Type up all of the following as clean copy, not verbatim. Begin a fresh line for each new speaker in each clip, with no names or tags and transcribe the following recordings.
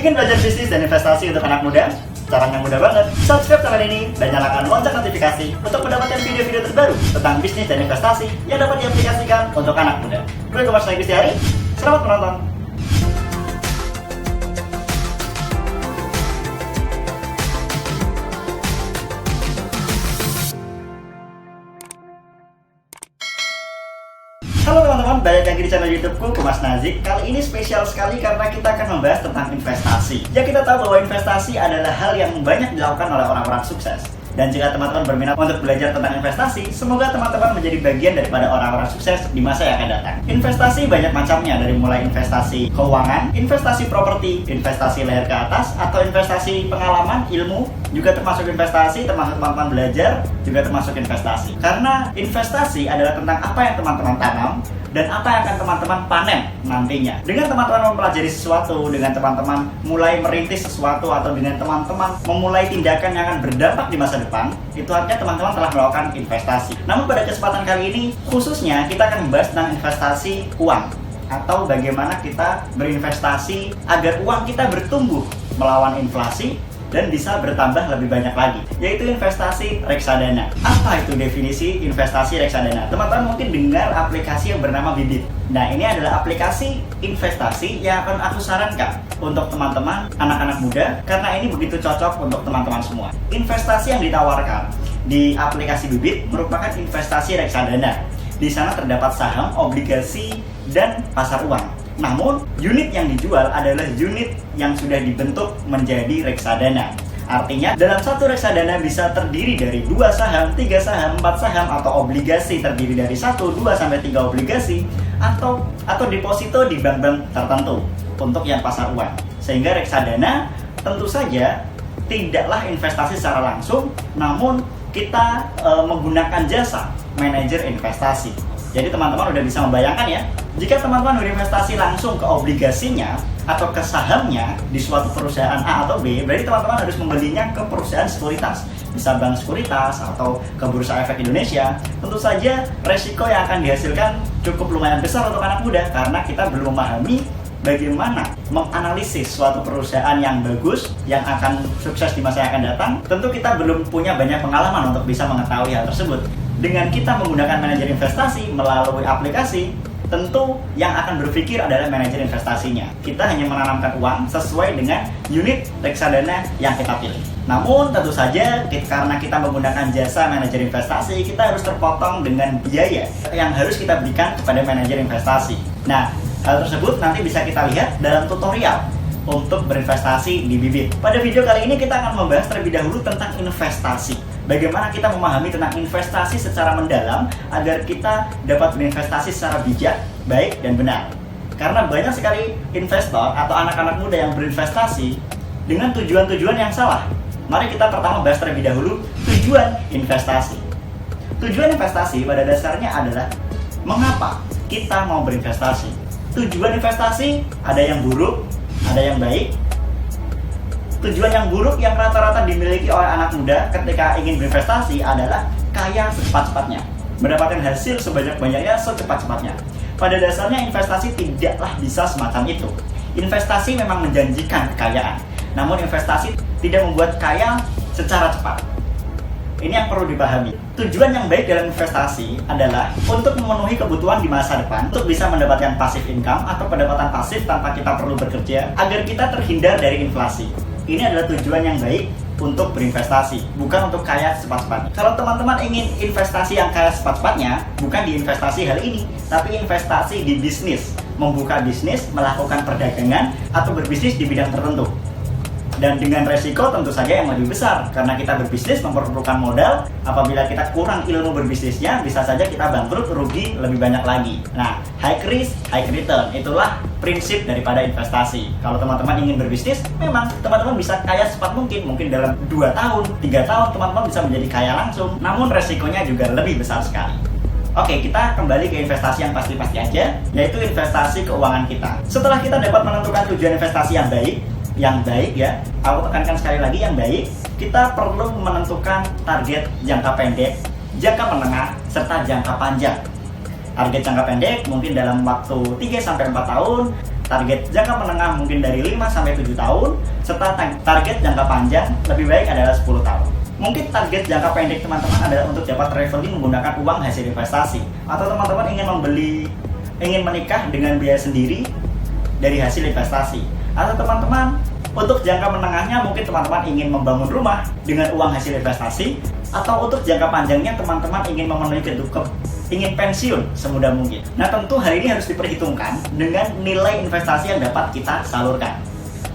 Ingin belajar bisnis dan investasi untuk anak muda? Caranya mudah banget. Subscribe channel ini dan nyalakan lonceng notifikasi untuk mendapatkan video-video terbaru tentang bisnis dan investasi yang dapat diaplikasikan untuk anak muda. Gue Mas Nagi Gustiari. Selamat menonton. Halo teman-teman, balik lagi di channel YouTubeku, Mas Nazik. Kali ini spesial sekali karena kita akan membahas tentang investasi. Ya, kita tahu bahwa investasi adalah hal yang banyak dilakukan oleh orang-orang sukses. Dan jika teman-teman berminat untuk belajar tentang investasi, semoga teman-teman menjadi bagian daripada orang-orang sukses di masa yang akan datang. Investasi banyak macamnya, dari mulai investasi keuangan, investasi properti, investasi leher ke atas, atau investasi pengalaman, ilmu, juga termasuk investasi, termasuk teman-teman belajar, juga termasuk investasi. Karena investasi adalah tentang apa yang teman-teman tanam dan apa yang akan teman-teman panen nantinya. Dengan teman-teman mempelajari sesuatu, dengan teman-teman mulai merintis sesuatu, atau dengan teman-teman memulai tindakan yang akan berdampak di masa depan, itu artinya teman-teman telah melakukan investasi. Namun pada kesempatan kali ini, khususnya kita akan membahas tentang investasi uang, atau bagaimana kita berinvestasi agar uang kita bertumbuh melawan inflasi dan bisa bertambah lebih banyak lagi, yaitu investasi reksadana. Apa itu definisi investasi reksadana? Teman-teman mungkin dengar aplikasi yang bernama Bibit. Nah, ini adalah aplikasi investasi yang akan aku sarankan untuk teman-teman anak-anak muda, karena ini begitu cocok untuk teman-teman semua. Investasi yang ditawarkan di aplikasi Bibit merupakan investasi reksadana. Di sana terdapat saham, obligasi, dan pasar uang. Namun, unit yang dijual adalah unit yang sudah dibentuk menjadi reksadana. Artinya, dalam satu reksadana bisa terdiri dari 2 saham, 3 saham, 4 saham, atau obligasi terdiri dari 1, 2, sampai 3 obligasi, atau deposito di bank-bank tertentu untuk yang pasar uang. Sehingga reksadana tentu saja tidaklah investasi secara langsung, namun kita menggunakan jasa manajer investasi. Jadi teman-teman udah bisa membayangkan ya, jika teman-teman berinvestasi langsung ke obligasinya atau ke sahamnya di suatu perusahaan A atau B, berarti teman-teman harus membelinya ke perusahaan sekuritas, bisa bank sekuritas atau ke Bursa Efek Indonesia. Tentu saja resiko yang akan dihasilkan cukup lumayan besar untuk anak muda, karena kita belum memahami bagaimana menganalisis suatu perusahaan yang bagus, yang akan sukses di masa yang akan datang. Tentu kita belum punya banyak pengalaman untuk bisa mengetahui hal tersebut. Dengan kita menggunakan manajer investasi melalui aplikasi, tentu yang akan berpikir adalah manajer investasinya. Kita hanya menanamkan uang sesuai dengan unit reksadana yang kita pilih. Namun tentu saja karena kita menggunakan jasa manajer investasi, kita harus terpotong dengan biaya yang harus kita berikan kepada manajer investasi. Nah, hal tersebut nanti bisa kita lihat dalam tutorial untuk berinvestasi di Bibit. Pada video kali ini kita akan membahas terlebih dahulu tentang investasi. Bagaimana kita memahami tentang investasi secara mendalam agar kita dapat berinvestasi secara bijak, baik, dan benar. Karena banyak sekali investor atau anak-anak muda yang berinvestasi dengan tujuan-tujuan yang salah. Mari kita pertama bahas terlebih dahulu tujuan investasi. Tujuan investasi pada dasarnya adalah mengapa kita mau berinvestasi. Tujuan investasi ada yang buruk, ada yang baik. Tujuan yang buruk yang rata-rata dimiliki oleh anak muda ketika ingin berinvestasi adalah kaya secepat-cepatnya, mendapatkan hasil sebanyak-banyaknya secepat-cepatnya. Pada dasarnya investasi tidaklah bisa semacam itu. Investasi memang menjanjikan kekayaan, namun investasi tidak membuat kaya secara cepat. Ini yang perlu dipahami. Tujuan yang baik dalam investasi adalah untuk memenuhi kebutuhan di masa depan, untuk bisa mendapatkan passive income atau pendapatan pasif tanpa kita perlu bekerja, agar kita terhindar dari inflasi. Ini adalah tujuan yang baik untuk berinvestasi, bukan untuk kaya secepat-cepatnya. Kalau teman-teman ingin investasi yang kaya secepat-cepatnya, bukan di investasi hal ini, tapi investasi di bisnis, membuka bisnis, melakukan perdagangan, atau berbisnis di bidang tertentu. Dan dengan resiko tentu saja yang lebih besar, karena kita berbisnis memerlukan modal. Apabila kita kurang ilmu berbisnisnya, bisa saja kita bangkrut, rugi lebih banyak lagi. Nah, high risk, high return, itulah prinsip daripada investasi. Kalau teman-teman ingin berbisnis, memang teman-teman bisa kaya secepat mungkin dalam 2 tahun, 3 tahun teman-teman bisa menjadi kaya langsung. Namun resikonya juga lebih besar sekali. Oke, kita kembali ke investasi yang pasti-pasti aja, yaitu investasi keuangan kita. Setelah kita dapat menentukan tujuan investasi yang baik ya, aku tekankan sekali lagi yang baik, kita perlu menentukan target jangka pendek, jangka menengah, serta jangka panjang. Target jangka pendek mungkin dalam waktu 3-4 tahun, target jangka menengah mungkin dari 5-7 tahun, serta target jangka panjang lebih baik adalah 10 tahun. Mungkin target jangka pendek teman-teman adalah untuk dapat traveling menggunakan uang hasil investasi, atau teman-teman ingin menikah dengan biaya sendiri dari hasil investasi, atau teman-teman untuk jangka menengahnya mungkin teman-teman ingin membangun rumah dengan uang hasil investasi, atau untuk jangka panjangnya teman-teman ingin memenuhi ingin pensiun semudah mungkin. Nah, tentu hal ini harus diperhitungkan dengan nilai investasi yang dapat kita salurkan.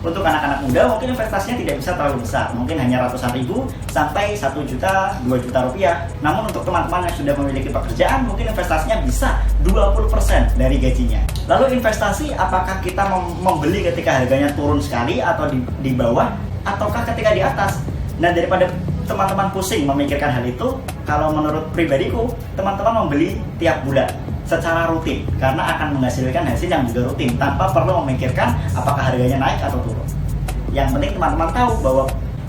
Untuk anak-anak muda mungkin investasinya tidak bisa terlalu besar, mungkin hanya ratusan ribu sampai 1 juta, 2 juta rupiah. Namun untuk teman-teman yang sudah memiliki pekerjaan mungkin investasinya bisa 20% dari gajinya. Lalu investasi, apakah kita membeli ketika harganya turun sekali atau di bawah, ataukah ketika di atas? Nah, daripada teman-teman pusing memikirkan hal itu, kalau menurut pribadiku, teman-teman membeli tiap bulan secara rutin, karena akan menghasilkan hasil yang juga rutin tanpa perlu memikirkan apakah harganya naik atau turun. Yang penting teman-teman tahu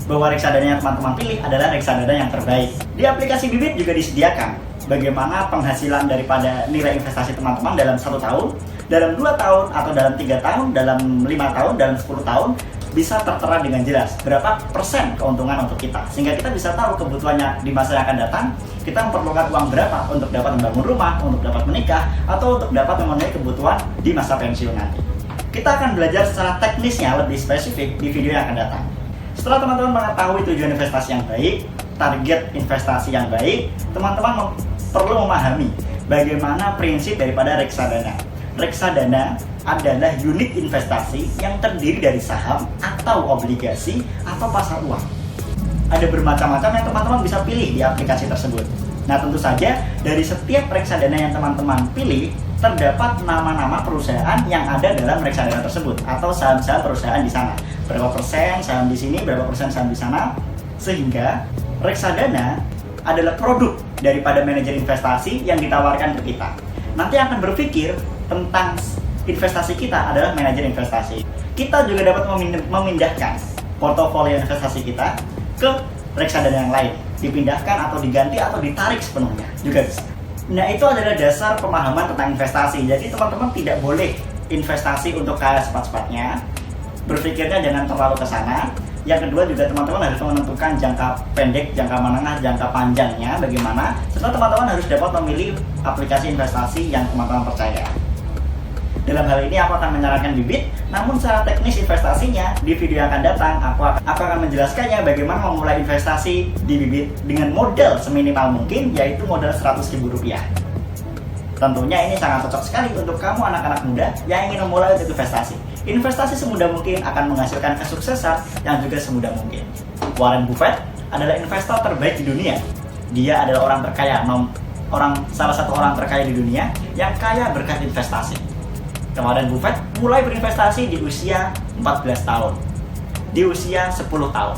bahwa reksadana yang teman-teman pilih adalah reksadana yang terbaik. Di aplikasi Bibit juga disediakan bagaimana penghasilan daripada nilai investasi teman-teman dalam 1 tahun, dalam 2 tahun, atau dalam 3 tahun, dalam 5 tahun, dalam 10 tahun, bisa tertera dengan jelas berapa persen keuntungan untuk kita, sehingga kita bisa tahu kebutuhannya di masa yang akan datang. Kita memerlukan uang berapa untuk dapat membangun rumah, untuk dapat menikah, atau untuk dapat memenuhi kebutuhan di masa pensiun nanti. Kita akan belajar secara teknisnya lebih spesifik di video yang akan datang. Setelah teman-teman mengetahui tujuan investasi yang baik, target investasi yang baik, teman-teman perlu memahami bagaimana prinsip daripada reksadana. Reksadana adalah unit investasi yang terdiri dari saham atau obligasi atau pasar uang. Ada bermacam-macam yang teman-teman bisa pilih di aplikasi tersebut. Nah, tentu saja dari setiap reksadana yang teman-teman pilih terdapat nama-nama perusahaan yang ada dalam reksadana tersebut atau saham-saham perusahaan di sana. Berapa persen saham di sini, berapa persen saham di sana, sehingga reksadana adalah produk daripada manajer investasi yang ditawarkan ke kita. Nanti akan berpikir tentang investasi kita adalah manajer investasi. Kita juga dapat memindahkan portofolio investasi kita ke reksadana yang lain, dipindahkan atau diganti atau ditarik sepenuhnya juga bisa. Nah, itu adalah dasar pemahaman tentang investasi. Jadi teman-teman tidak boleh investasi untuk kaya cepat-cepatnya, berpikirnya jangan terlalu ke sana. Yang kedua juga teman-teman harus menentukan jangka pendek, jangka menengah, jangka panjangnya bagaimana. Serta teman-teman harus dapat memilih aplikasi investasi yang teman-teman percaya. Dalam hal ini aku akan menyarankan Bibit, namun secara teknis investasinya di video yang akan datang aku akan menjelaskannya bagaimana memulai investasi di Bibit dengan modal seminimal mungkin, yaitu modal Rp100.000. Tentunya ini sangat cocok sekali untuk kamu anak-anak muda yang ingin memulai untuk investasi. Investasi semudah mungkin akan menghasilkan kesuksesan yang juga semudah mungkin. Warren Buffett adalah investor terbaik di dunia. Dia adalah orang terkaya, salah satu orang terkaya di dunia yang kaya berkat investasi. Warren Buffett mulai berinvestasi di usia 14 tahun, di usia 10 tahun.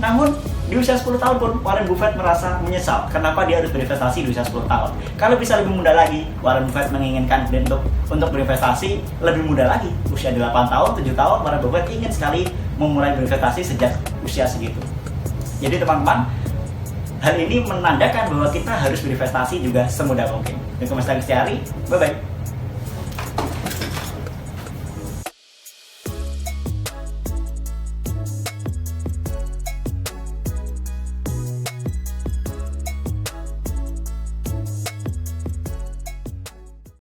Namun di usia 10 tahun pun Warren Buffett merasa menyesal kenapa dia harus berinvestasi di usia 10 tahun. Kalau bisa lebih muda lagi, Warren Buffett menginginkan untuk berinvestasi lebih muda lagi. Usia 8 tahun, 7 tahun, Warren Buffett ingin sekali memulai berinvestasi sejak usia segitu. Jadi teman-teman, hal ini menandakan bahwa kita harus berinvestasi juga semudah mungkin. Aku Mas Lagi Setiari, bye-bye.